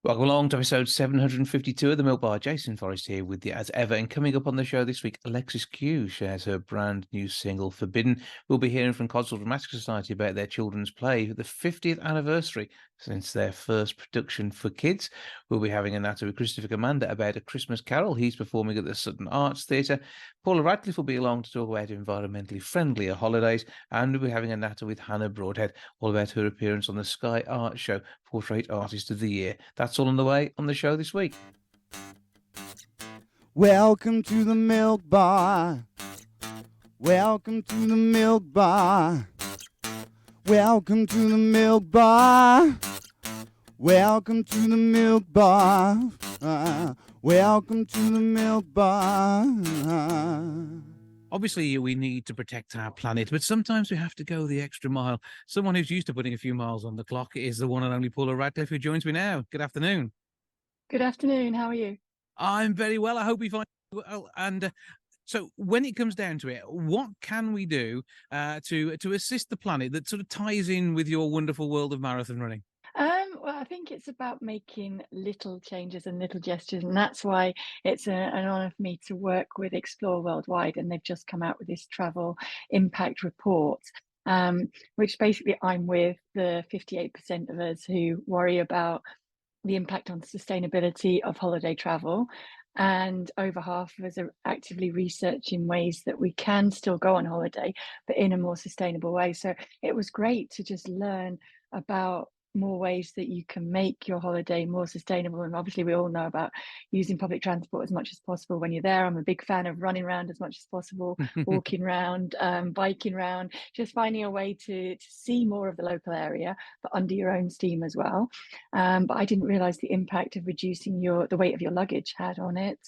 Welcome along to episode 752 of The Milk Bar. Jason Forrest here with you as ever. And coming up on the show this week, Alexis Q shares her brand new single, Forbidden. We'll be hearing from Codsall Dramatic Society about their children's play, the 50th anniversary since their first production for kids. We'll be having a natter with Christopher Commander about A Christmas Carol. He's performing at the Sutton Arts Theatre. Paula Radcliffe will be along to talk about environmentally friendlier holidays. And we'll be having a natter with Hannah Broadhead, all about her appearance on the Sky Art Show, Portrait Artist of the Year. That's all on the way on the show this week. Welcome to the Milk Bar. Welcome to the Milk Bar. Welcome to the Milk Bar. Welcome to the Milk Bar. Welcome to the Milk Bar. Obviously, we need to protect our planet, but sometimes we have to go the extra mile. Someone who's used to putting a few miles on the clock is the one and only Paula Radcliffe, who joins me now. Good afternoon. Good afternoon. How are you? I'm very well. I hope you find well. And so when it comes down to it, what can we do to assist the planet that sort of ties in with your wonderful world of marathon running? Well, I think it's about making little changes and little gestures, and that's why it's an honour for me to work with Explore Worldwide, and they've just come out with this travel impact report, which basically I'm with the 58% of us who worry about the impact on sustainability of holiday travel. And over half of us are actively researching ways that we can still go on holiday, but in a more sustainable way. So it was great to just learn about more ways that you can make your holiday more sustainable. And obviously we all know about using public transport as much as possible when you're there. I'm a big fan of running around as much as possible, walking around, biking around, just finding a way to see more of the local area, but under your own steam as well. But I didn't realize the impact of reducing the weight of your luggage had on it,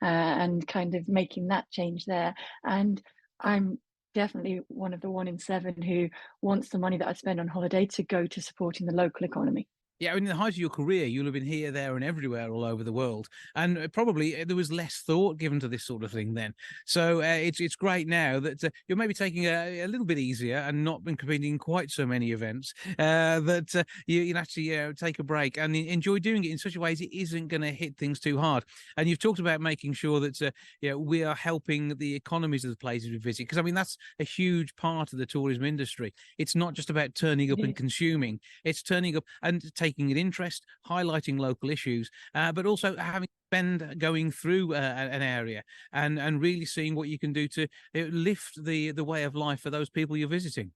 and kind of making that change there. And I'm definitely one of the 1 in 7 who wants the money that I spend on holiday to go to supporting the local economy. Yeah, I mean, in the height of your career, you'll have been here, there, and everywhere all over the world, and probably there was less thought given to this sort of thing then. So it's great now that you're maybe taking a little bit easier and not been competing in quite so many events. That you can actually take a break and enjoy doing it in such a way as it isn't going to hit things too hard. And you've talked about making sure that we are helping the economies of the places we visit, because I mean that's a huge part of the tourism industry. It's not just about turning up and consuming; it's turning up and taking an interest, highlighting local issues, but also having spend going through an area and really seeing what you can do to lift the way of life for those people you're visiting.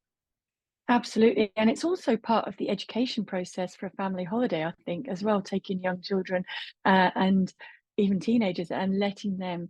Absolutely. And it's also part of the education process for a family holiday, I think, as well, taking young children and even teenagers and letting them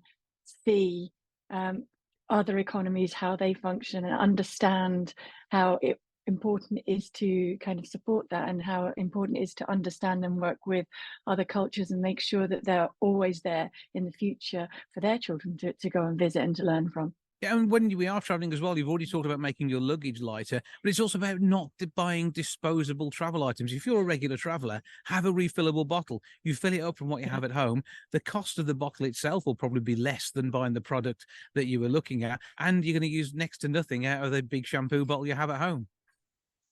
see other economies, how they function, and understand how important it is to kind of support that, and how important it is to understand and work with other cultures and make sure that they're always there in the future for their children to go and visit and to learn from. Yeah, and when we are traveling as well, you've already talked about making your luggage lighter, but it's also about not buying disposable travel items. If you're a regular traveler, have a refillable bottle. You fill it up from what you have at home. The cost of the bottle itself will probably be less than buying the product that you were looking at, and you're going to use next to nothing out of the big shampoo bottle you have at home.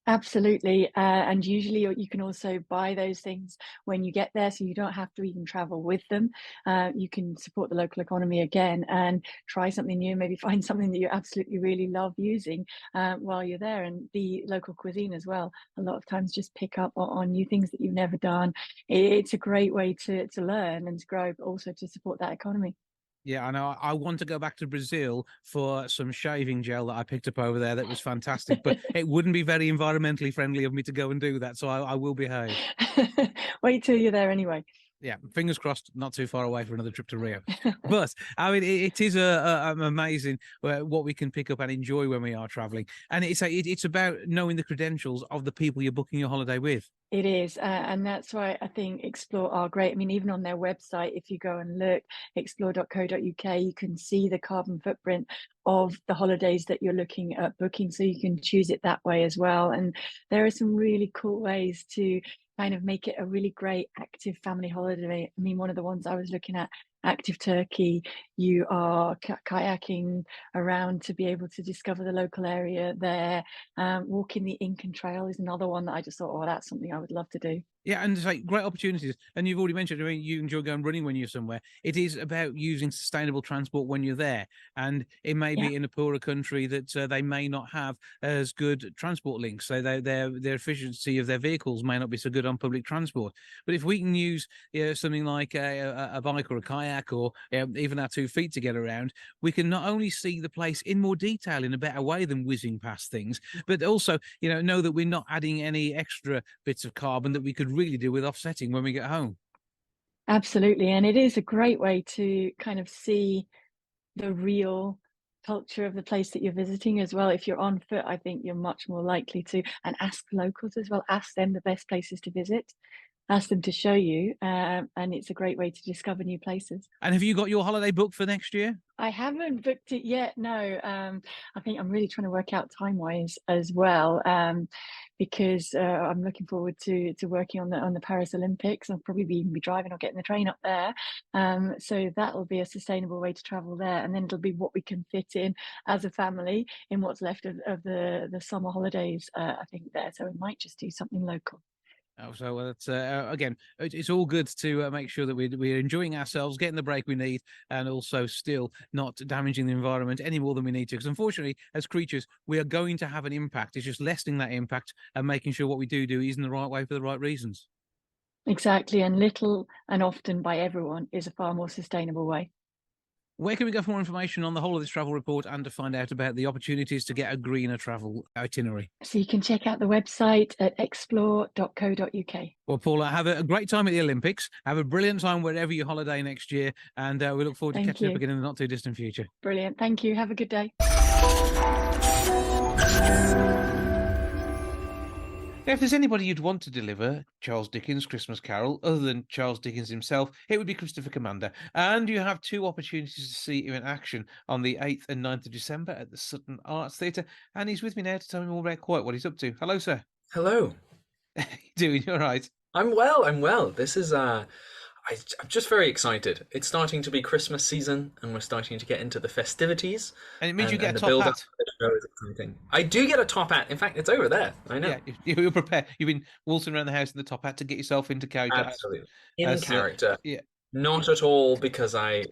Absolutely. And usually you can also buy those things when you get there, so you don't have to even travel with them. You can support the local economy again and try something new, maybe find something that you absolutely really love using while you're there, and the local cuisine as well. A lot of times just pick up on new things that you've never done. It's a great way to learn and to grow, but also to support that economy. Yeah, I know. I want to go back to Brazil for some shaving gel that I picked up over there. That was fantastic, but it wouldn't be very environmentally friendly of me to go and do that. So I will behave. Wait till you're there anyway. Yeah, fingers crossed, not too far away for another trip to Rio. But I mean, it is amazing what we can pick up and enjoy when we are traveling, and it's about knowing the credentials of the people you're booking your holiday with. It is, and that's why I think Explore are great. I mean, even on their website, if you go and look, explore.co.uk, you can see the carbon footprint of the holidays that you're looking at booking, so you can choose it that way as well. And there are some really cool ways to kind of make it a really great active family holiday. I mean, one of the ones I was looking at active turkey, you are kayaking around to be able to discover the local area there. Walking the Incan Trail is another one that I just thought, oh, that's something I would love to do. Yeah, and it's like great opportunities. And you've already mentioned, I mean, you enjoy going running when you're somewhere. It is about using sustainable transport when you're there. And it may be in a poorer country that they may not have as good transport links. So their efficiency of their vehicles may not be so good on public transport. But if we can use something like a bike or a kayak or even our 2 feet to get around, we can not only see the place in more detail in a better way than whizzing past things, but also, know that we're not adding any extra bits of carbon that we could really do with offsetting when we get home. Absolutely. And it is a great way to kind of see the real culture of the place that you're visiting as well. If you're on foot, I think you're much more likely to, and ask locals as well, ask them the best places to visit, ask them to show you, and it's a great way to discover new places. And have you got your holiday booked for next year? I haven't booked it yet, no. I think I'm really trying to work out time-wise as well, because I'm looking forward to working on the Paris Olympics. I'll probably even be driving or getting the train up there. So that'll be a sustainable way to travel there, and then it'll be what we can fit in as a family in what's left of the summer holidays, I think there. So we might just do something local. Oh, so that's again, it's all good to make sure that we're enjoying ourselves, getting the break we need, and also still not damaging the environment any more than we need to. Because unfortunately, as creatures, we are going to have an impact. It's just lessening that impact and making sure what we do is in the right way for the right reasons. Exactly, and little and often by everyone is a far more sustainable way. Where can we go for more information on the whole of this travel report and to find out about the opportunities to get a greener travel itinerary? So you can check out the website at explore.co.uk. Well, Paula, have a great time at the Olympics. Have a brilliant time wherever you holiday next year. And we look forward to catching up again in the not too distant future. Brilliant. Thank you. Have a good day. If there's anybody you'd want to deliver Charles Dickens' Christmas Carol, other than Charles Dickens himself, it would be Christopher Commander. And you have 2 opportunities to see him in action on the 8th and 9th of December at the Sutton Arts Theatre. And he's with me now to tell me more about quite what he's up to. Hello, sir. Hello. How you doing? You all right? I'm well. This is I'm just very excited. It's starting to be Christmas season, and we're starting to get into the festivities. And it means you get a the top build-up hat. to the show is exciting. I do get a top hat. In fact, it's over there. I know. Yeah, you're prepared. You've been waltzing around the house in the top hat to get yourself into character. Absolutely. In character. Yeah. Not at all because I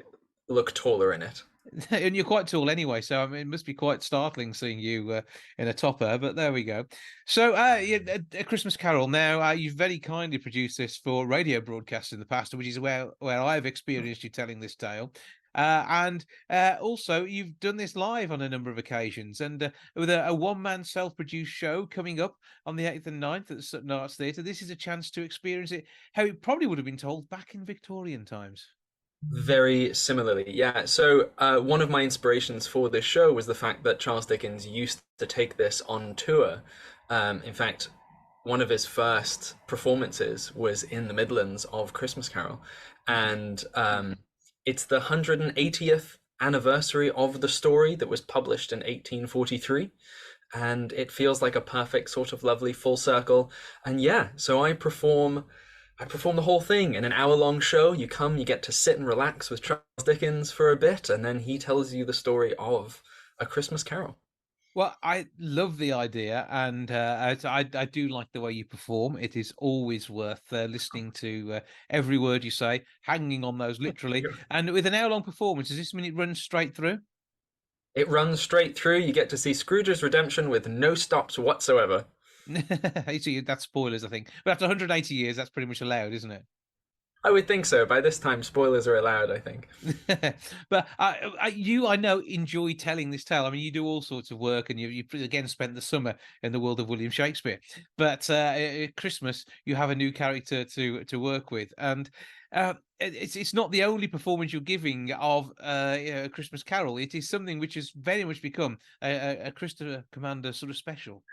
look taller in it. And you're quite tall anyway, so I mean, it must be quite startling seeing you in a topper. But there we go. So, a Christmas Carol. Now, you've very kindly produced this for radio broadcast in the past, which is where I've experienced you telling this tale. And also, you've done this live on a number of occasions, and with a one-man self-produced show coming up on the 8th and 9th at the Sutton Arts Theatre. This is a chance to experience it how it probably would have been told back in Victorian times. Very similarly, yeah. So one of my inspirations for this show was the fact that Charles Dickens used to take this on tour. In fact, one of his first performances was in the Midlands of Christmas Carol, and it's the 180th anniversary of the story that was published in 1843. And it feels like a perfect sort of lovely full circle. And yeah, so I perform the whole thing in an hour-long show. You come, you get to sit and relax with Charles Dickens for a bit, and then he tells you the story of A Christmas Carol. Well, I love the idea, and I do like the way you perform. It is always worth listening to every word you say, hanging on those literally. And with an hour-long performance, does this mean it runs straight through? It runs straight through. You get to see Scrooge's redemption with no stops whatsoever. See, that's spoilers, I think. But after 180 years, that's pretty much allowed, isn't it? I would think so. By this time, spoilers are allowed, I think. But I know, enjoy telling this tale. I mean, you do all sorts of work, and you again spent the summer in the world of William Shakespeare. But at Christmas, you have a new character to work with, and it's not the only performance you're giving of A Christmas Carol. It is something which has very much become a Christopher Commander sort of special.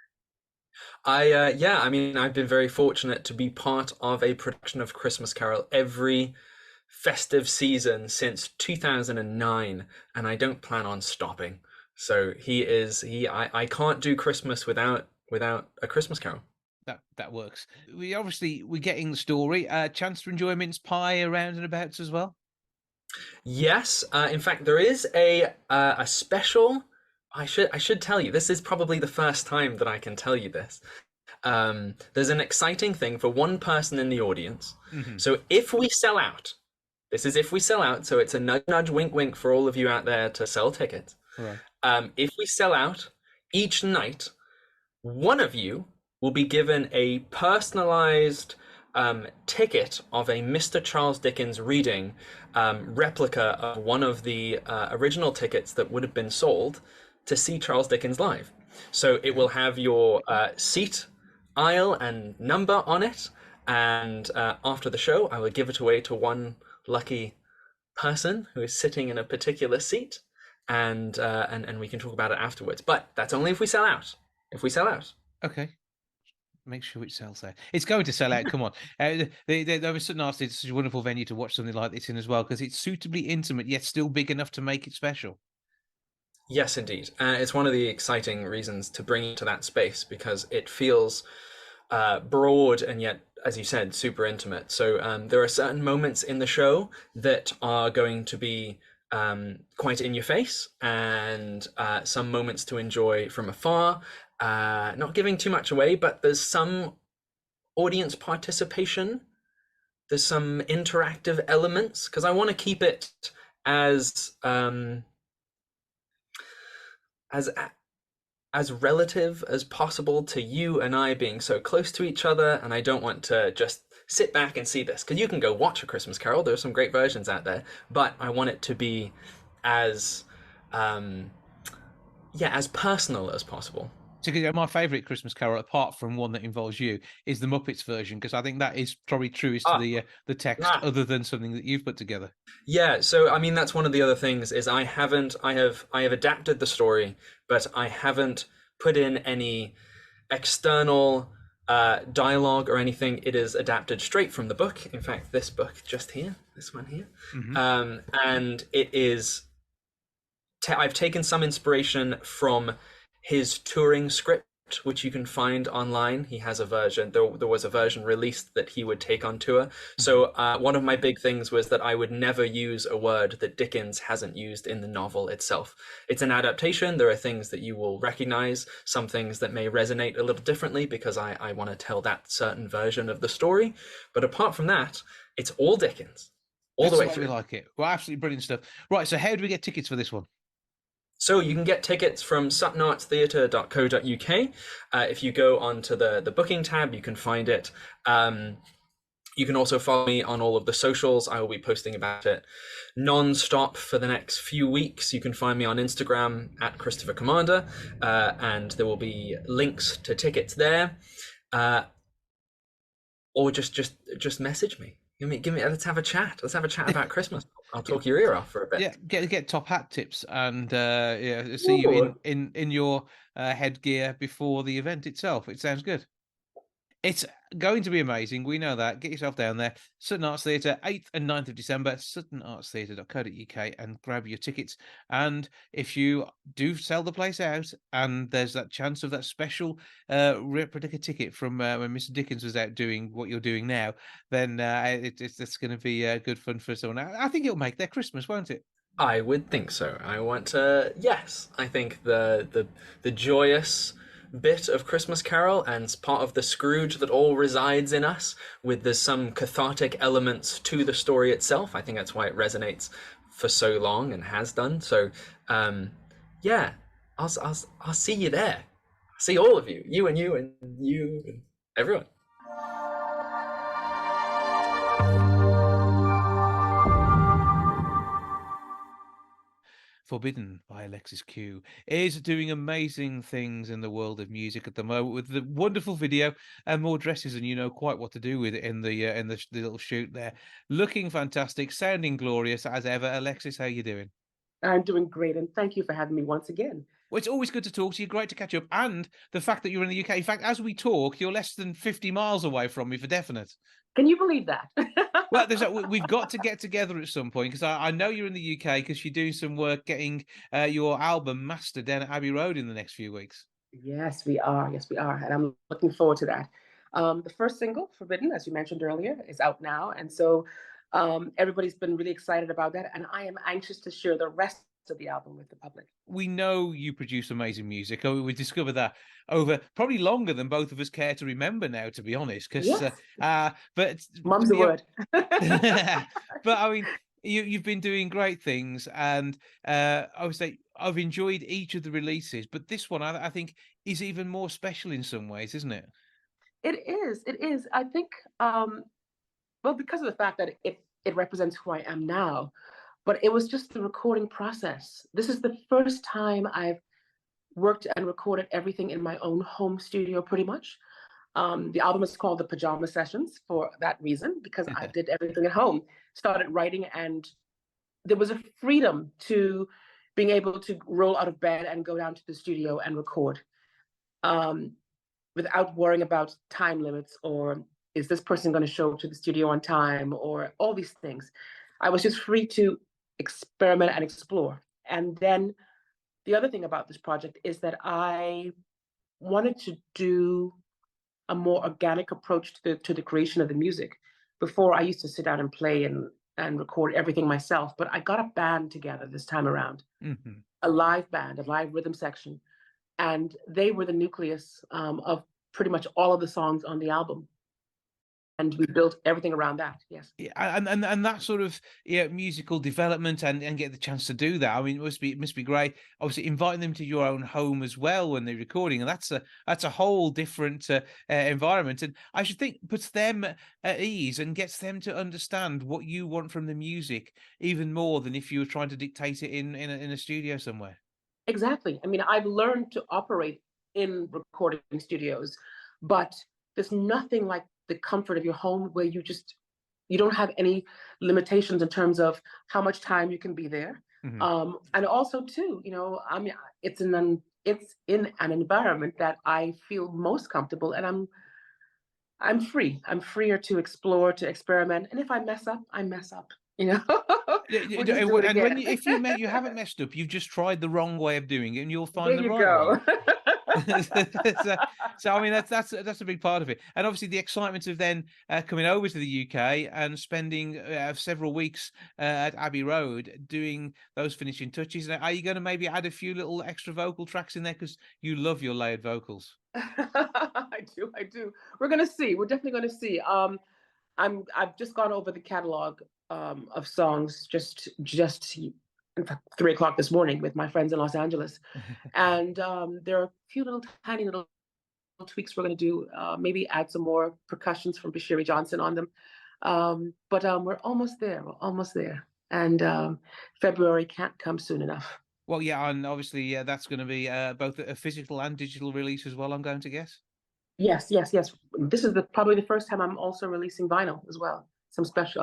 I mean, I've been very fortunate to be part of a production of Christmas Carol every festive season since 2009, and I don't plan on stopping. So I can't do Christmas without A Christmas Carol. That works. We're getting the story. A chance to enjoy a mince pie around and about as well. Yes, in fact, there is a special. I should tell you. This is probably the first time that I can tell you this. There's an exciting thing for one person in the audience. Hmm. So if we sell out, this is if we sell out. So it's a nudge, nudge, wink, wink for all of you out there to sell tickets. Right. If we sell out each night, one of you will be given a personalized ticket of a Mr. Charles Dickens reading replica of one of the original tickets that would have been sold to see Charles Dickens live. So it will have your seat, aisle, and number on it. And after the show, I will give it away to one lucky person who is sitting in a particular seat, and we can talk about it afterwards. But that's only if we sell out. If we sell out. Okay. Make sure it sells out. It's going to sell out. Come on. There was St. Nasty. It's such a wonderful venue to watch something like this in as well, because it's suitably intimate yet still big enough to make it special. Yes, indeed. It's one of the exciting reasons to bring it to that space, because it feels broad and yet, as you said, super intimate. So there are certain moments in the show that are going to be quite in your face, and some moments to enjoy from afar. Not giving too much away, but there's some audience participation. There's some interactive elements, because I want to keep it as relative as possible to you and I being so close to each other. And I don't want to just sit back and see this, because you can go watch A Christmas Carol. There are some great versions out there, but I want it to be as as personal as possible. So my favourite Christmas Carol, apart from one that involves you, is the Muppets version, because I think that is probably truest to the text, other than something that you've put together. Yeah, so I mean, that's one of the other things is I have adapted the story, but I haven't put in any external dialogue or anything. It is adapted straight from the book. In fact, this book just here, this one here, and it is. I've taken some inspiration from his touring script, which you can find online. He has a version. There was a version released that he would take on tour. So one of my big things was that I would never use a word that Dickens hasn't used in the novel itself. It's an adaptation. There are things that you will recognize, some things that may resonate a little differently, because I want to tell that certain version of the story. But apart from that, it's all Dickens, all the way through. We like it. Well, absolutely brilliant stuff. Right, so how do we get tickets for this one? So you can get tickets from suttonartstheatre.co.uk. If you go onto the booking tab, you can find it. You can also follow me on all of the socials. I will be posting about it non-stop for the next few weeks. You can find me on Instagram at Christopher Commander, and there will be links to tickets there. Or just message me. Give me. Let's have a chat. Let's have a chat about Christmas. I'll talk your ear off for a bit. Yeah, get top hat tips, and see you in your headgear before the event itself. It sounds good. It's going to be amazing. We know that. Get yourself down there. Sutton Arts Theatre, 8th and 9th of December, suttonartstheatre.co.uk, and grab your tickets. And if you do sell the place out, and there's that chance of that special replica ticket from when Mr. Dickens was out doing what you're doing now, then it's going to be good fun for someone. I think it'll make their Christmas, won't it? I would think so. I want to. Yes, I think the joyous bit of Christmas Carol and part of the Scrooge that all resides in us, with there's some cathartic elements to the story itself. I think that's why it resonates for so long and has done. So, yeah, I'll see you there. I'll see all of you and you and you and everyone. Forbidden by Alexis Q is doing amazing things in the world of music at the moment, with the wonderful video and more dresses than you know quite what to do with it in the little shoot there. Looking fantastic, sounding glorious as ever. Alexis, how you doing? I'm doing great, and thank you for having me once again. Well, it's always good to talk to you. Great to catch up. And the fact that you're in the UK. In fact, as we talk, you're less than 50 miles away from me for definite. Can you believe that? Well, we've got to get together at some point, because I know you're in the UK because you're doing some work getting your album mastered down at Abbey Road in the next few weeks. Yes, we are. Yes, we are. And I'm looking forward to that. The first single, Forbidden, as you mentioned earlier, is out now. And so Everybody's been really excited about that, and I am anxious to share the rest of the album with the public. We know you produce amazing music. Oh, we discovered that over probably longer than both of us care to remember now, to be honest. Because, Yes, but mum's the word. but I mean, you've been doing great things, and I would say I've enjoyed each of the releases, but this one I think is even more special in some ways, isn't it? It is. It is. I think, well, because of the fact that it represents who I am now, but it was just the recording process. This is the first time I've worked and recorded everything in my own home studio, pretty much. The album is called The Pajama Sessions for that reason, because I did everything at home, started writing, and there was a freedom to being able to roll out of bed and go down to the studio and record without worrying about time limits or is this person going to show up to the studio on time or all these things. I was just free to experiment and explore. And then the other thing about this project is that I wanted to do a more organic approach to the creation of the music. Before, I used to sit down and play and record everything myself, but I got a band together this time around, a live band, a live rhythm section, and they were the nucleus of pretty much all of the songs on the album. And we built everything around that. Yes. Yeah, and that sort of musical development and get the chance to do that. I mean, it must be great. Obviously, inviting them to your own home as well when they're recording, and that's a whole different environment. And I should think puts them at ease and gets them to understand what you want from the music even more than if you were trying to dictate it in a studio somewhere. Exactly. I mean, I've learned to operate in recording studios, but there's nothing like the comfort of your home where you don't have any limitations in terms of how much time you can be there. And also too, I mean, it's in an environment that I feel most comfortable, and I'm free. I'm freer to explore, to experiment. And if I mess up, I mess up. We'll just do it And again. if you haven't messed up, you've just tried the wrong way of doing it, and you'll find There the you right go. one. So I mean that's a big part of it, and obviously the excitement of then coming over to the UK and spending several weeks at Abbey Road doing those finishing touches. Now, are you going to maybe add a few little extra vocal tracks in there because you love your layered vocals? I do. We're gonna see. We're definitely gonna see. I've just gone over the catalog of songs just in fact 3 o'clock this morning with my friends in Los Angeles, and there are a few tiny little tweaks we're gonna do. Maybe add some more percussions from Bashiri Johnson on them, but we're almost there. We're almost there, and February can't come soon enough. Well, yeah, and obviously that's going to be both a physical and digital release as well, I'm going to guess. Yes. This is probably the first time I'm also releasing vinyl as well. Some special,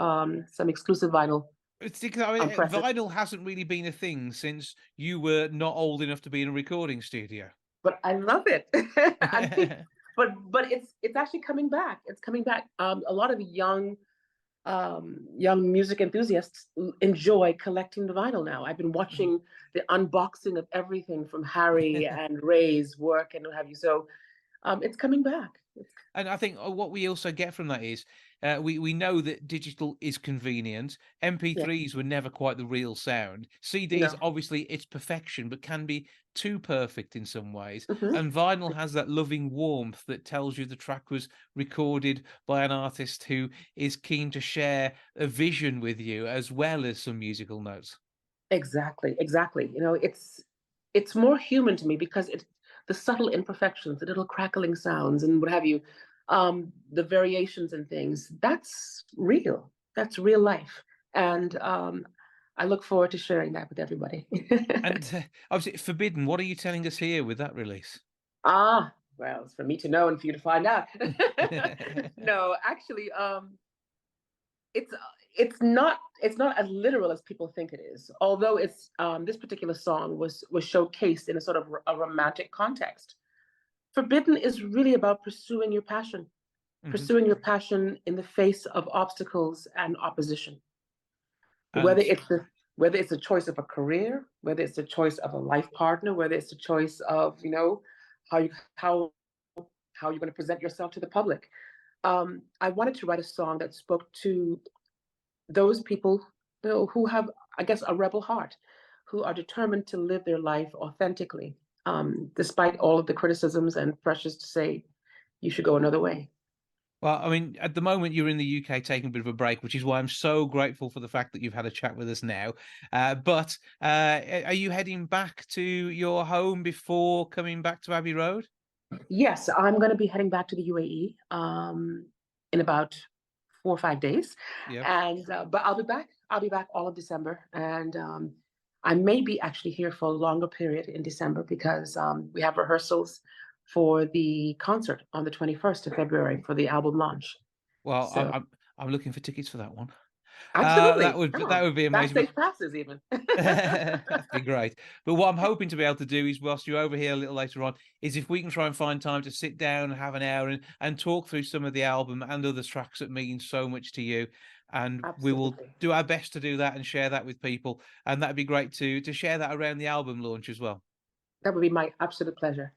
some exclusive vinyl. It's because I mean, presses. vinyl hasn't really been a thing since you were not old enough to be in a recording studio. But I love it. I think, but it's actually coming back. It's coming back. A lot of young music enthusiasts enjoy collecting the vinyl now. I've been watching the unboxing of everything from Harry and Ray's work and what have you. So it's coming back. And I think what we also get from that is we know that digital is convenient. MP3s were never quite the real sound. CDs, obviously, it's perfection, but can be too perfect in some ways. And vinyl has that loving warmth that tells you the track was recorded by an artist who is keen to share a vision with you as well as some musical notes. Exactly. It's more human to me because the subtle imperfections, the little crackling sounds and what have you, the variations and things, that's real. That's real life. And I look forward to sharing that with everybody. And obviously, Forbidden, what are you telling us here with that release? Well, it's for me to know and for you to find out. No, actually, it's not as literal as people think it is. Although it's this particular song was showcased in a sort of a romantic context. Forbidden is really about pursuing your passion, pursuing your passion in the face of obstacles and opposition. Whether it's a choice of a career, whether it's a choice of a life partner, whether it's a choice of how you're going to present yourself to the public. I wanted to write a song that spoke to those people, who have, I guess, a rebel heart, who are determined to live their life authentically, despite all of the criticisms and pressures to say you should go another way. Well, I mean, at the moment you're in the UK taking a bit of a break, which is why I'm so grateful for the fact that you've had a chat with us now. But are you heading back to your home before coming back to Abbey Road? Yes, I'm going to be heading back to the UAE in about 4 or 5 days, and but I'll be back. I'll be back all of December, and I may be actually here for a longer period in December because we have rehearsals for the concert on the 21st of February for the album launch. Well, So, I'm looking for tickets for that one. absolutely, that would be amazing. Backstage passes even. That'd be great. But what I'm hoping to be able to do is, whilst you're over here a little later on, is if we can try and find time to sit down and have an hour and talk through some of the album and other tracks that mean so much to you. And we will Absolutely. do our best to do that and share that with people. And that'd be great to share that around the album launch as well. That would be my absolute pleasure.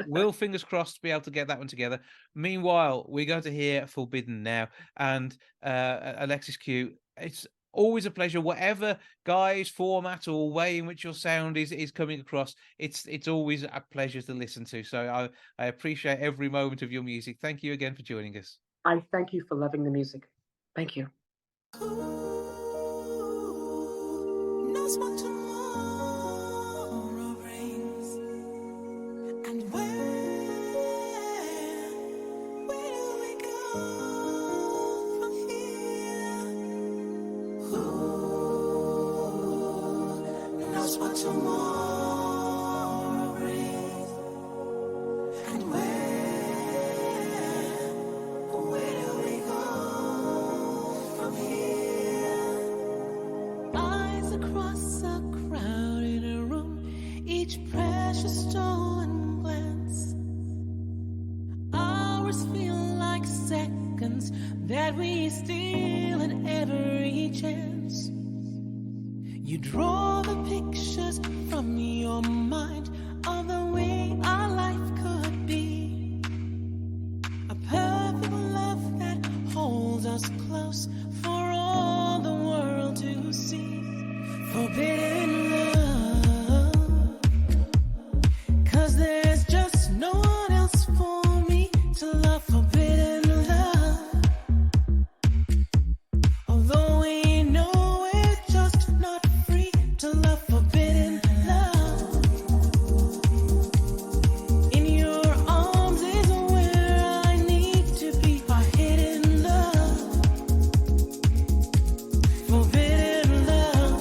We'll, fingers crossed, be able to get that one together. Meanwhile, we're going to hear Forbidden now. And Alexis Q, it's always a pleasure, whatever guise, format, or way in which your sound is coming across. It's always a pleasure to listen to. So I appreciate every moment of your music. Thank you again for joining us. I thank you for loving the music. Thank you. Knows what tomorrow brings, and where do we go from here? Who knows what tomorrow brings, and where do we go from here? Eyes across a crowded room, each precious stolen glance. Hours feel like seconds that we steal at every chance. You draw the pictures from your mind of the way our life could be. A perfect love that holds us close for all the world to see. Forbidden love, 'cause there's just no one else for me to love. Forbidden love, although we know we're just not free to love. Forbidden love, in your arms is where I need to be. Our hidden love, forbidden love.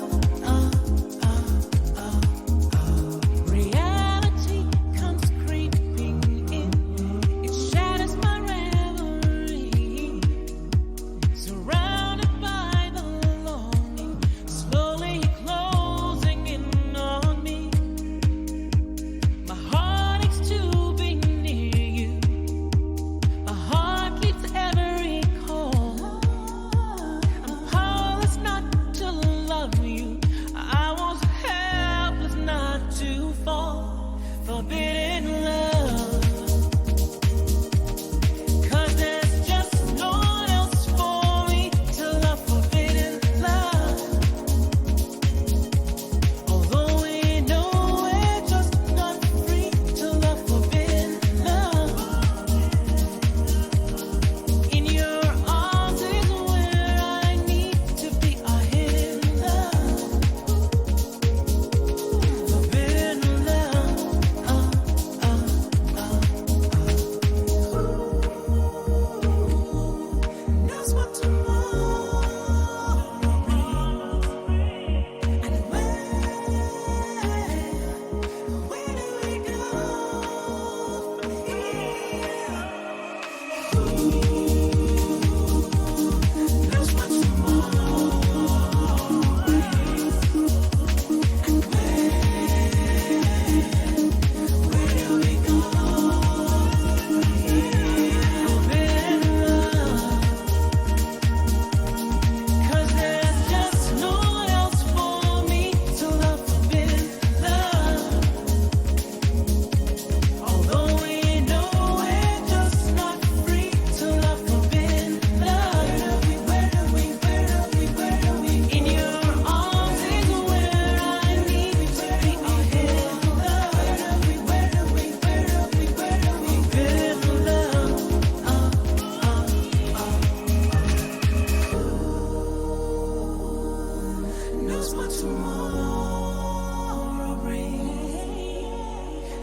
tomorrow brings?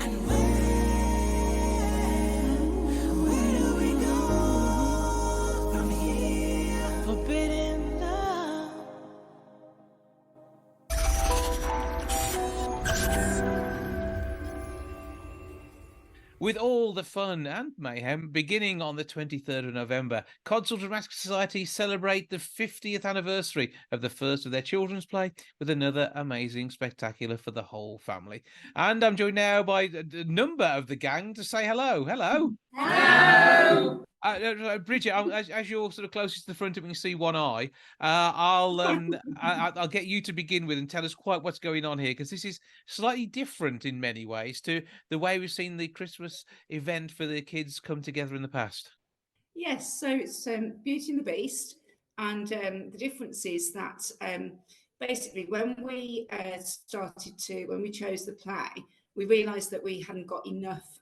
And where do we go from here? Forbidden love. With all the fun and mayhem beginning on the 23rd of November, Codsall Dramatic Society celebrate the 50th anniversary of the first of their children's play with another amazing spectacular for the whole family. And I'm joined now by a number of the gang to say hello. Hello. Hello. Bridget, as you're sort of closest to the front and we can see one eye, I'll get you to begin with and tell us quite what's going on here, because this is slightly different in many ways to the way we've seen the Christmas event for the kids come together in the past. Yes, so it's Beauty and the Beast, and the difference is that basically when we when we chose the play, we realised that we hadn't got enough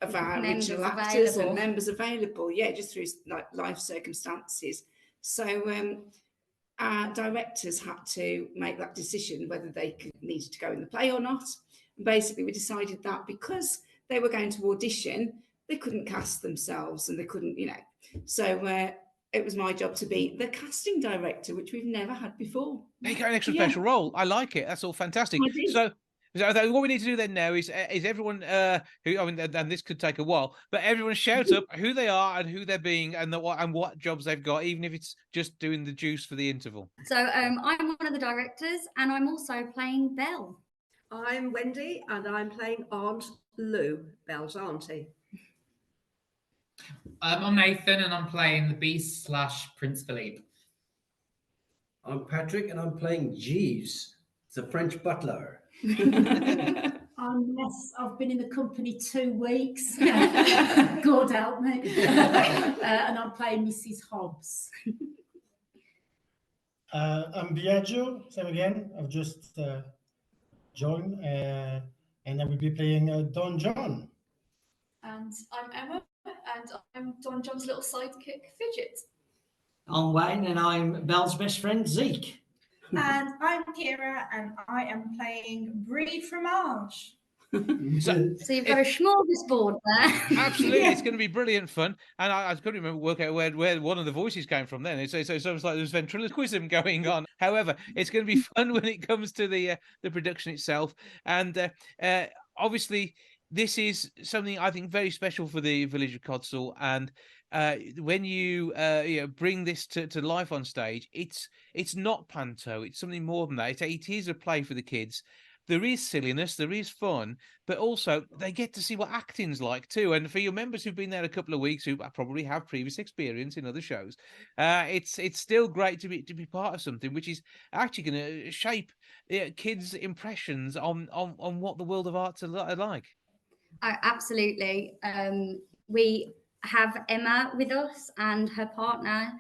of our original actors and members available, just through life circumstances. So our directors had to make that decision whether they needed to go in the play or not. And basically, we decided that because they were going to audition, they couldn't cast themselves and they couldn't, So it was my job to be the casting director, which we've never had before. There you go, an extra special role. I like it. That's all fantastic. So what we need to do then now is everyone and this could take a while, but everyone shout up who they are and who they're being and what jobs they've got, even if it's just doing the juice for the interval. So I'm one of the directors, and I'm also playing Belle. I'm Wendy, and I'm playing Aunt Lou, Belle's auntie. I'm Nathan, and I'm playing the Beast / Prince Philippe. I'm Patrick, and I'm playing Jeeves, the French butler. I'm Les. I've been in the company 2 weeks. God help me. And I'm playing Mrs. Hobbs. I'm Biagio, same again. I've just joined, and I will be playing Don John. And I'm Emma, and I'm Don John's little sidekick, Fidget. I'm Wayne, and I'm Belle's best friend, Zeke. And I'm Kira, and I am playing Brie Fromage. So you've got a smorgasbord there. Absolutely, it's going to be brilliant fun. And I couldn't work out where one of the voices came from then. It's almost like there's ventriloquism going on. However, it's going to be fun when it comes to the production itself. And obviously, this is something I think very special for the village of Codsall. And when you bring this to life on stage, it's not panto. It's something more than that. It is a play for the kids. There is silliness, there is fun, but also they get to see what acting's like too. And for your members who've been there a couple of weeks, who probably have previous experience in other shows, it's still great to be part of something which is actually going to shape kids' impressions on what the world of arts are like. Oh, absolutely. We have Emma with us and her partner.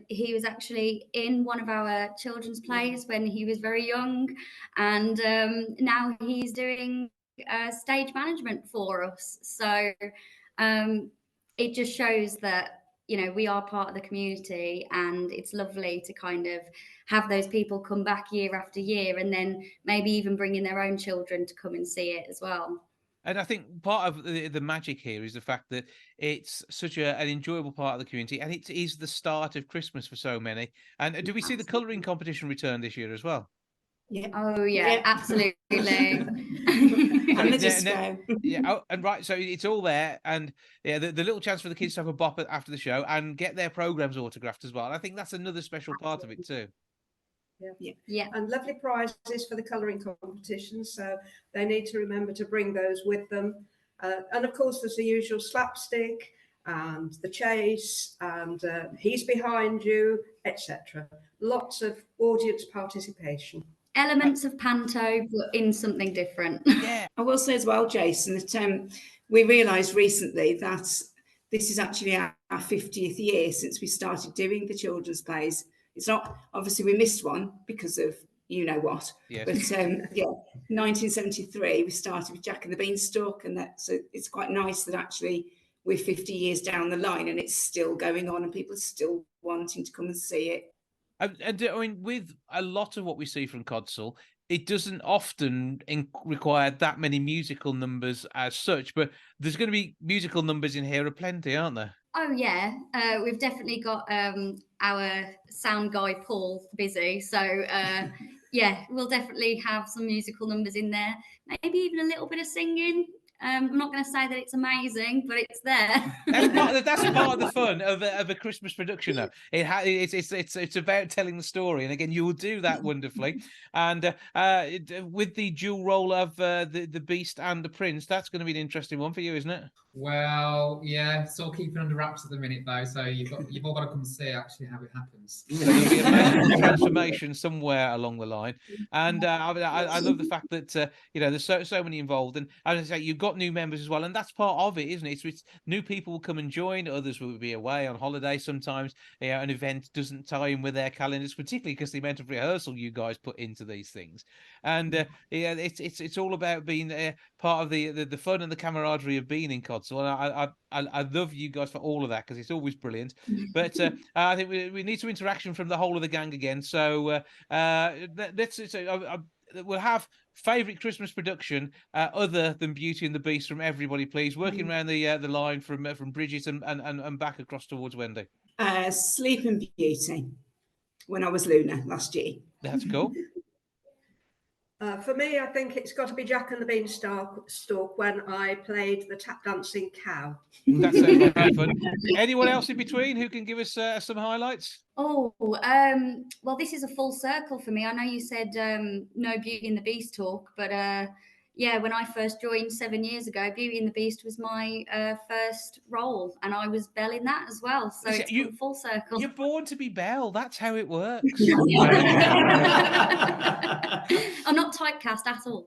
He was actually in one of our children's plays when he was very young, and now he's doing stage management for us. So it just shows that, we are part of the community, and it's lovely to kind of have those people come back year after year, and then maybe even bring in their own children to come and see it as well. And I think part of the magic here is the fact that it's such an enjoyable part of the community, and it is the start of Christmas for so many. And do we see the colouring competition return this year as well? Yeah. Oh, yeah, absolutely. And the disco. And right, so it's all there, and the little chance for the kids to have a bop after the show and get their programmes autographed as well. And I think that's another special part of it too. Yeah. And lovely prizes for the colouring competition, so they need to remember to bring those with them. And of course, there's the usual slapstick and the chase and he's behind you, etc. Lots of audience participation. Elements of panto, but in something different. Yeah, I will say as well, Jason, that we realised recently that this is actually our 50th year since we started doing the children's plays. It's not, obviously we missed one because of what. Yes. But 1973 we started with Jack and the Beanstalk, and so it's quite nice that actually we're 50 years down the line and it's still going on and people are still wanting to come and see it. And I mean, with a lot of what we see from Codsall, it doesn't often require that many musical numbers as such, but there's going to be musical numbers in here aplenty, aren't there? Oh yeah, we've definitely got our sound guy Paul busy, so yeah, we'll definitely have some musical numbers in there. Maybe even a little bit of singing. I'm not going to say that it's amazing, but it's there. That's part of the fun of a Christmas production, though. It's about telling the story, and again, you will do that wonderfully. And with the dual role of the Beast and the Prince, that's going to be an interesting one for you, isn't it? Well, yeah, still keeping under wraps at the minute though, so you've all got to come see actually how it happens. So there'll be a magical transformation somewhere along the line, and I love the fact that there's so many involved, and as I say, you've got new members as well, and that's part of it, isn't it? It's new people will come and join, others will be away on holiday. Sometimes an event doesn't tie in with their calendars, particularly because the amount of rehearsal you guys put into these things, and it's all about being part of the fun and the camaraderie of being in Codsall. And I love you guys for all of that because it's always brilliant. But I think we need some interaction from the whole of the gang again. So we'll have favourite Christmas production other than Beauty and the Beast from everybody, please. Working around the line from Bridget and back across towards Wendy. Sleeping Beauty, when I was Luna last year. That's cool. For me, I think it's got to be Jack and the Beanstalk when I played the tap dancing cow. That sounds like great fun. Anyone else in between who can give us some highlights? Oh, well, this is a full circle for me. I know you said no Beauty and the Beast talk, but yeah, when I first joined 7 years ago, Beauty and the Beast was my first role, and I was Belle in that as well. So it's come full circle. You're born to be Belle. That's how it works. I'm not typecast at all.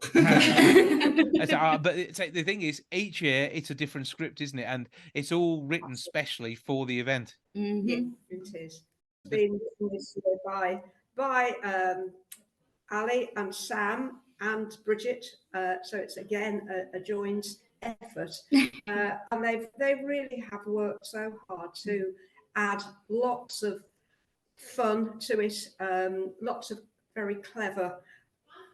But the thing is, each year it's a different script, isn't it? And it's all written specially for the event. Mm-hmm. Yeah, it is. It's been written this year by Ali and Sam and Bridget. So it's again a joint effort, and they really have worked so hard to add lots of fun to it, lots of very clever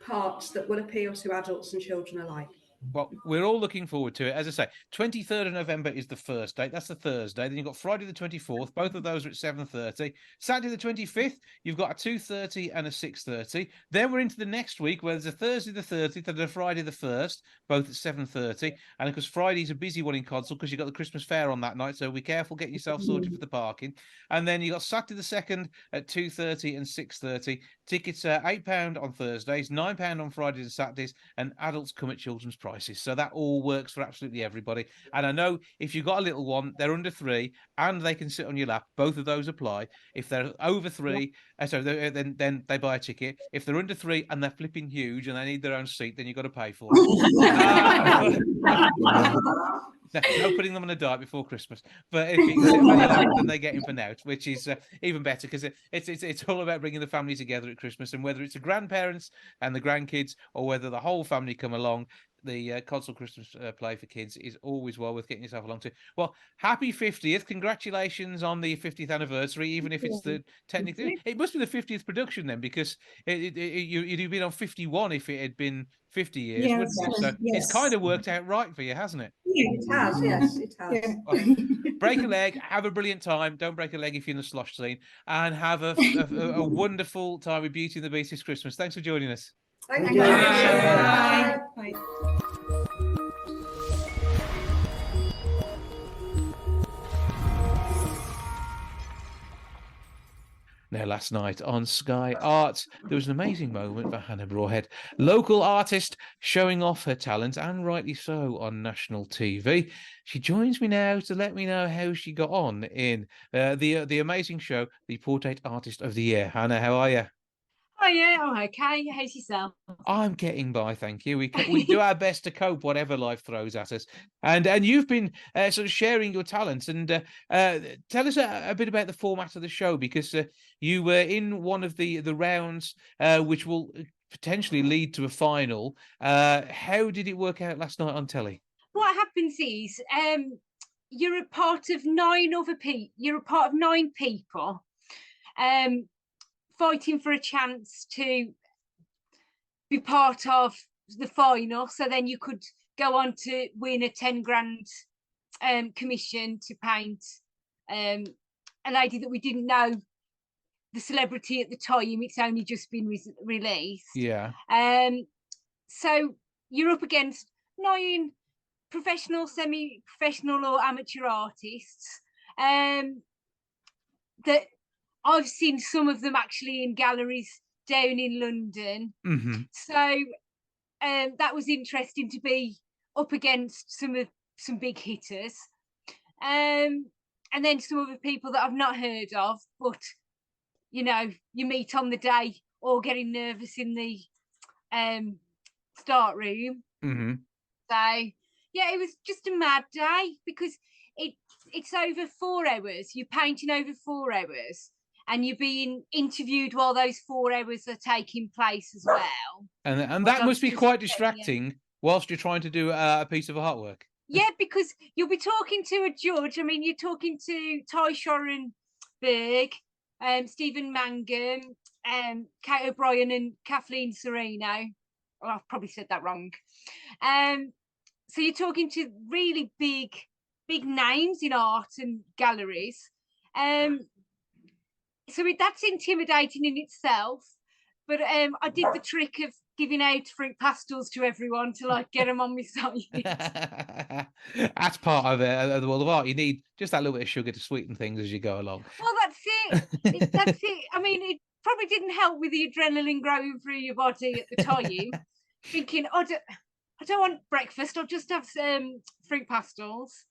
parts that will appeal to adults and children alike. Well, we're all looking forward to it. As I say, 23rd of November is the first date. That's the Thursday. Then you've got Friday the 24th. Both of those are at 7:30. Saturday the 25th, you've got a 2:30 and a 6:30. Then we're into the next week where there's a Thursday the 30th and a Friday the 1st, both at 7:30. And of course, Friday's a busy one in Codsall because you've got the Christmas fair on that night. So be careful getting yourself sorted for the parking. And then you've got Saturday the 2nd at 2:30 and 6:30. Tickets are £8 on Thursdays, £9 on Fridays and Saturdays, and adults come at children's prices. So that all works for absolutely everybody. And I know if you've got a little one, they're under 3 and they can sit on your lap. Both of those apply. If they're over 3, then they buy a ticket. If they're under 3 and they're flipping huge and they need their own seat, then you've got to pay for it. No putting them on a diet before Christmas. But if you can sit on your lap, then they get in for now, which is even better because it's all about bringing the family together at Christmas. And whether it's the grandparents and the grandkids or whether the whole family come along, the Codsall Christmas play for kids is always well worth getting yourself along to. Well, happy 50th. Congratulations on the 50th anniversary, even if it's the technically... It must be the 50th production then, because you'd have been on 51 if it had been 50 years, wouldn't it? So it's kind of worked out right for you, hasn't it? Yeah, it has, yes, it has. Yeah. Well, break a leg, have a brilliant time. Don't break a leg if you're in the slosh scene. And have a wonderful time with Beauty and the Beast this Christmas. Thanks for joining us. Thank you. Bye. Bye. Now, last night on Sky Arts, there was an amazing moment for Hannah Broadhead, local artist showing off her talent, and rightly so, on national TV. She joins me now to let me know how she got on in the amazing show, The Portrait Artist of the Year. Hannah, how are you? Oh yeah, I'm okay. How's yourself? I'm getting by, thank you. We do our best to cope whatever life throws at us, and you've been sort of sharing your talents. And tell us a bit about the format of the show, because you were in one of the rounds which will potentially lead to a final. How did it work out last night on telly? What happens is you're a part of 9 other people. You're a part of 9 people. fighting for a chance to be part of the final, so then you could go on to win a 10 grand commission to paint a lady that we didn't know the celebrity at the time. It's only just been released. Yeah. So you're up against 9 professional, semi-professional or amateur artists that I've seen some of them actually in galleries down in London. Mm-hmm. So that was interesting to be up against some big hitters. And then some other people that I've not heard of, but you know, you meet on the day or getting nervous in the start room. Mm-hmm. So yeah, it was just a mad day because it's over 4 hours. You're painting over 4 hours, and you're being interviewed while those 4 hours are taking place as well. And that must be quite distracting whilst you're trying to do a piece of artwork. Yeah, because you'll be talking to a judge. I mean, you're talking to Ty Shorenberg, Stephen Mangum, Kate O'Brien and Kathleen Sereno. Oh, I've probably said that wrong. So you're talking to really big names in art and galleries. So that's intimidating in itself. But I did the trick of giving out fruit pastels to everyone to like get them on my side. That's part of the world of art. You need just that little bit of sugar to sweeten things as you go along. Well, that's it. That's it. I mean, it probably didn't help with the adrenaline growing through your body at the time. Thinking, I don't want breakfast. I'll just have some fruit pastels.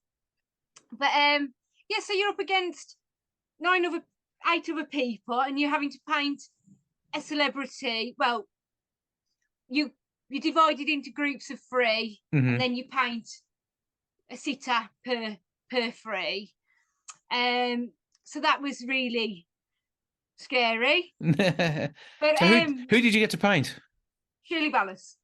But yeah, so you're up against 8 other people, and you're having to paint a celebrity. Well, you're divided into groups of 3, mm-hmm. and then you paint a sitter per 3. So that was really scary. But so who did you get to paint? Shirley Ballas.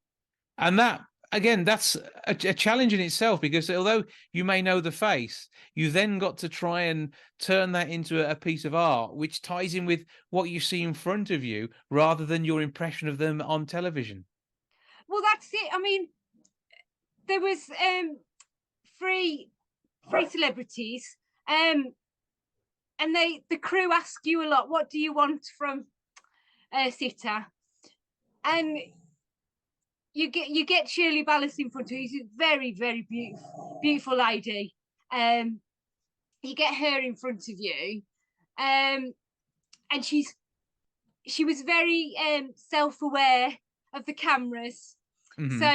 And that, again, that's a challenge in itself, because although you may know the face, you then got to try and turn that into a piece of art which ties in with what you see in front of you rather than your impression of them on television. Well, that's it. I mean, there was 3 celebrities, and the crew ask you a lot, what do you want from a sitter? And you get Shirley Ballas in front of you. She's a very, very beautiful lady. You get her in front of you, and she was very self-aware of the cameras. Mm-hmm. So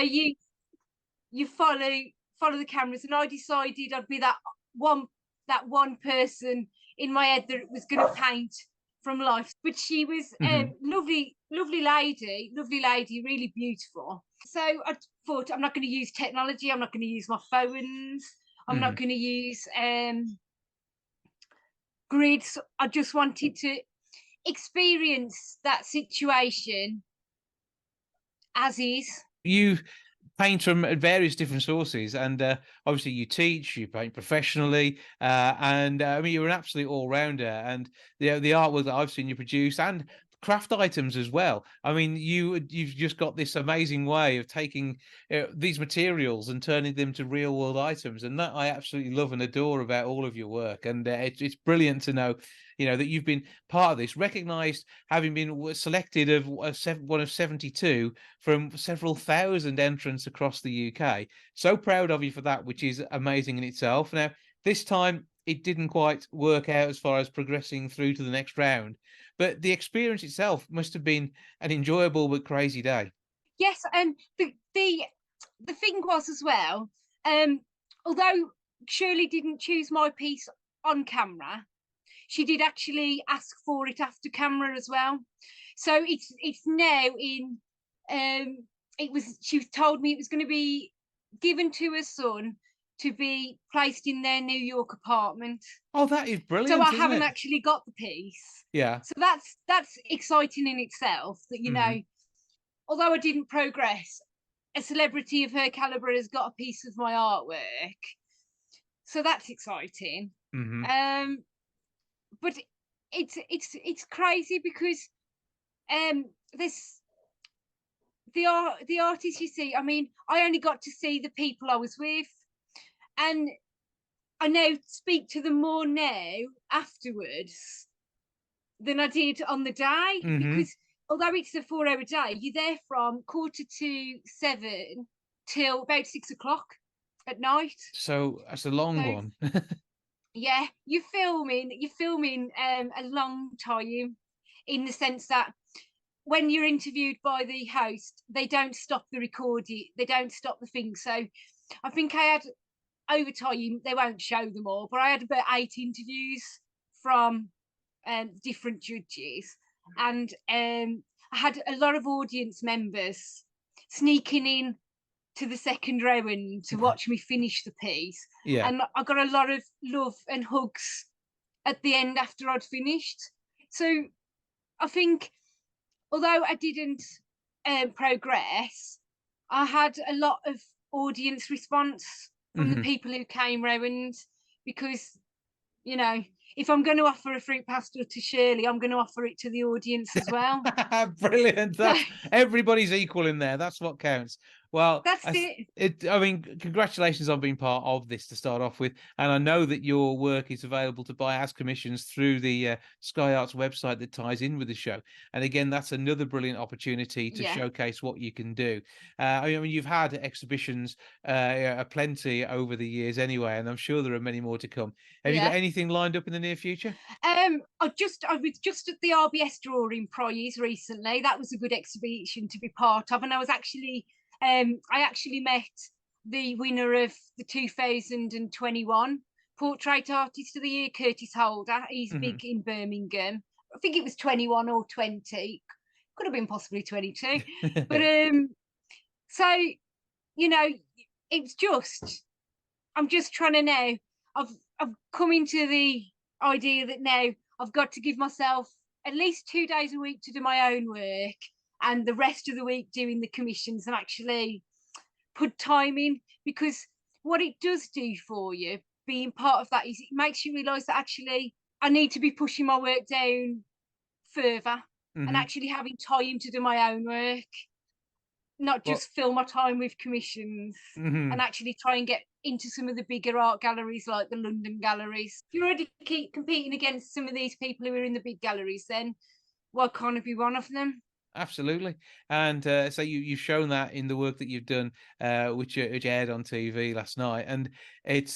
you follow the cameras, and I decided I'd be that one person in my head that was going to paint from life. But she was lovely lady, really beautiful. So I thought, I'm not going to use technology. I'm not going to use my phones. I'm not going to use grids. I just wanted to experience that situation as is. You paint from various different sources, and obviously you teach, you paint professionally, and I mean, you're an absolute all-rounder. And the artwork that I've seen you produce, and craft items as well. I mean, you've just got this amazing way of taking these materials and turning them to real-world items, and that I absolutely love and adore about all of your work. And it's brilliant to know, you know, that you've been part of this, recognised, having been selected of one of 72 from several thousand entrants across the UK. So proud of you for that, which is amazing in itself. Now, this time it didn't quite work out as far as progressing through to the next round, but the experience itself must have been an enjoyable but crazy day. Yes, and the thing was as well, although Shirley didn't choose my piece on camera, she did actually ask for it after camera as well. So it's now in she told me it was going to be given to her son to be placed in their New York apartment. Oh, that is brilliant. So I haven't actually got the piece. Yeah. So that's exciting in itself, that, you know, although I didn't progress, a celebrity of her caliber has got a piece of my artwork. So that's exciting. But it's crazy because there's the artists you see. I mean, I only got to see the people I was with, and I now speak to them more now afterwards than I did on the day, because although it's a 4-hour day, you're there from 7:15 till about 6 o'clock at night. So that's a long one. Yeah, you're filming a long time, in the sense that when you're interviewed by the host, they don't stop the recording, they don't stop the thing. So I think I had, over time, they won't show them all, but I had about 8 interviews from different judges, and I had a lot of audience members sneaking in to the second round to watch me finish the piece. Yeah. And I got a lot of love and hugs at the end after I'd finished. So I think, although I didn't progress, I had a lot of audience response from the people who came round, because, you know, if I'm going to offer a fruit pastel to Shirley, I'm going to offer it to the audience as well. Brilliant. That's, everybody's equal in there. That's what counts. Well, that's it. I mean, congratulations on being part of this to start off with. And I know that your work is available to buy as commissions through the Sky Arts website that ties in with the show. And again, that's another brilliant opportunity to showcase what you can do. I mean, you've had exhibitions plenty over the years anyway, and I'm sure there are many more to come. Have you got anything lined up in the near future? I was just at the RBS Drawing Prize recently. That was a good exhibition to be part of, and I was actually I actually met the winner of the 2021 Portrait Artist of the Year, Curtis Holder. He's big in Birmingham. I think it was 21 or 20. Could have been possibly 22. But so, you know, it's just, I'm just trying to now, I've come into the idea that now I've got to give myself at least 2 days a week to do my own work, and the rest of the week doing the commissions, and actually put time in, because what it does do for you, being part of that, is it makes you realise that actually I need to be pushing my work down further and actually having time to do my own work, not just fill my time with commissions, and actually try and get into some of the bigger art galleries like the London galleries. If you already keep competing against some of these people who are in the big galleries, then why can't I be one of them? Absolutely. And so you've shown that in the work that you've done, which aired on TV last night, and it's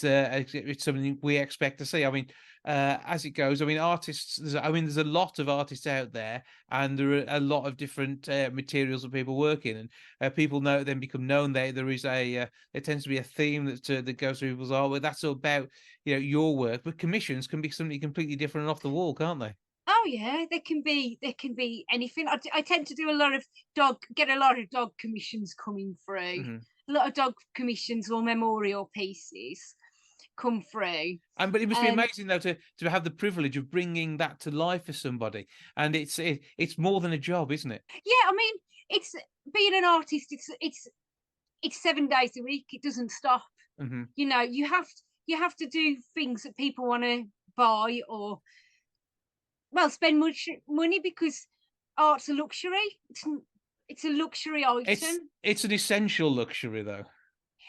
something we expect to see. I mean, as it goes, I mean, artists, there's a lot of artists out there, and there are a lot of different materials that people work in, and people then become known. There tends to be a theme that goes through people's art. Well, that's all about, you know, your work, but commissions can be something completely different and off the wall, can't they? Oh yeah, they can be anything. I tend to do get a lot of dog commissions coming through. A lot of dog commissions or memorial pieces come through. But it must be amazing though to have the privilege of bringing that to life for somebody, and it's more than a job, isn't it? Yeah, I mean, it's being an artist. It's 7 days a week. It doesn't stop. You know, you have to do things that people want to buy or, well, spend much money, because art's a luxury. It's a luxury item. It's an essential luxury, though.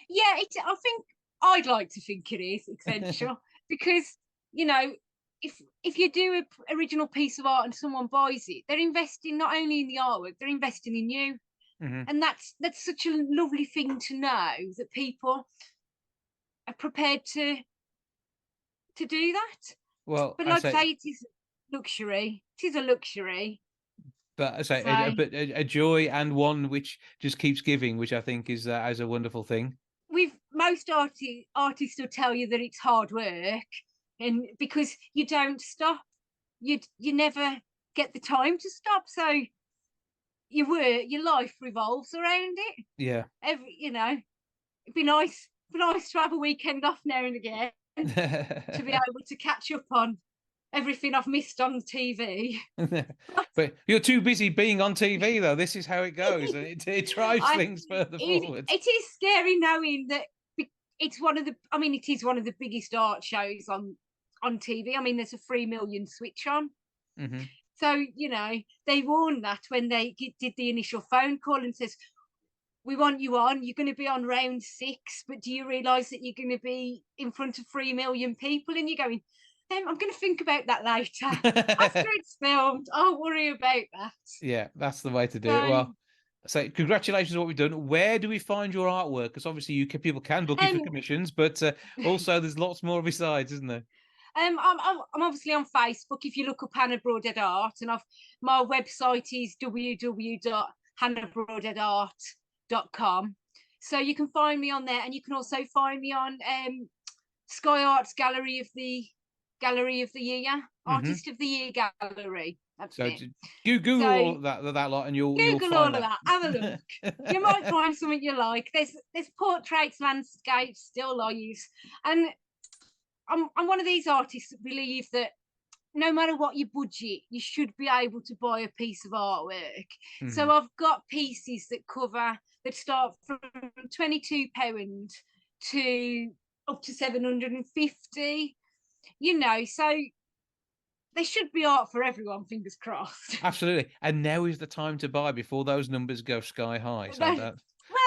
Yeah, I think I'd like to think it is essential because, you know, if you do an original piece of art and someone buys it, they're investing not only in the artwork, they're investing in you, and that's such a lovely thing to know, that people are prepared to do that. Well, but like I say, it is luxury. It is a luxury. But I say, a joy, and one which just keeps giving, which I think is a wonderful thing. With most artists will tell you that it's hard work, and because you don't stop, you never get the time to stop. So your life revolves around it. Yeah. You know, it'd be nice to have a weekend off now and again to be able to catch up on everything I've missed on TV. But you're too busy being on TV, though. This is how it goes, and it drives things further forward. It is scary knowing that it's one of the. I mean, it is one of the biggest art shows on TV. I mean, there's a 3 million switch on. So, you know, they warned that when they did the initial phone call and says, we want you on, you're going to be on round 6, but do you realise that you're going to be in front of 3 million people? And you're going, I'm going to think about that later. After it's filmed, I'll worry about that. Yeah, that's the way to do it. Well, so congratulations on what we've done. Where do we find your artwork? Because obviously people can book you for commissions, but also there's lots more besides, isn't there? I'm obviously on Facebook. If you look up Hannah Broadhead Art, and my website is www.hannahbroadheadart.com. So you can find me on there, and you can also find me on Sky Arts Gallery of the Year, Artist of the Year Gallery. That's it. Google all that lot, and you'll Google find all of that. Have a look. You might find something you like. There's portraits, landscapes, still lifes, and I'm one of these artists that believe that no matter what your budget, you should be able to buy a piece of artwork. So I've got pieces that start from £22 to up to 750. You know, so there should be art for everyone, fingers crossed. Absolutely. And now is the time to buy before those numbers go sky high. So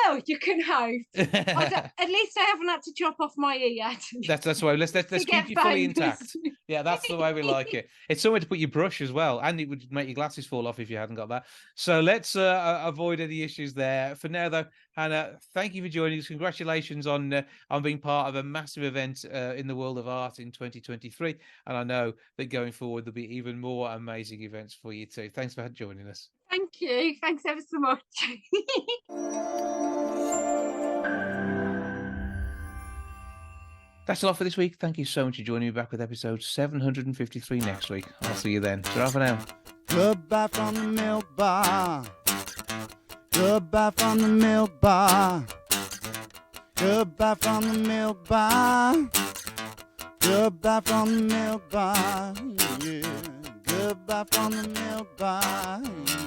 well, you can hope. At least I haven't had to chop off my ear yet. That's the way. Let's keep you fully intact. Yeah, that's the way we like it. It's somewhere to put your brush as well, and it would make your glasses fall off if you hadn't got that. So let's avoid any issues there. For now, though, Hannah, thank you for joining us. Congratulations on being part of a massive event in the world of art in 2023. And I know that going forward there'll be even more amazing events for you too. Thanks for joining us. Thank you. Thanks ever so much. That's all for this week. Thank you so much for joining me back with episode 753 next week. I'll see you then. Ta-ra for now. Goodbye from the milk bar. Goodbye from the milk bar. Goodbye from the milk bar. Goodbye from the milk bar. Yeah. Goodbye from the milk bar. Yeah.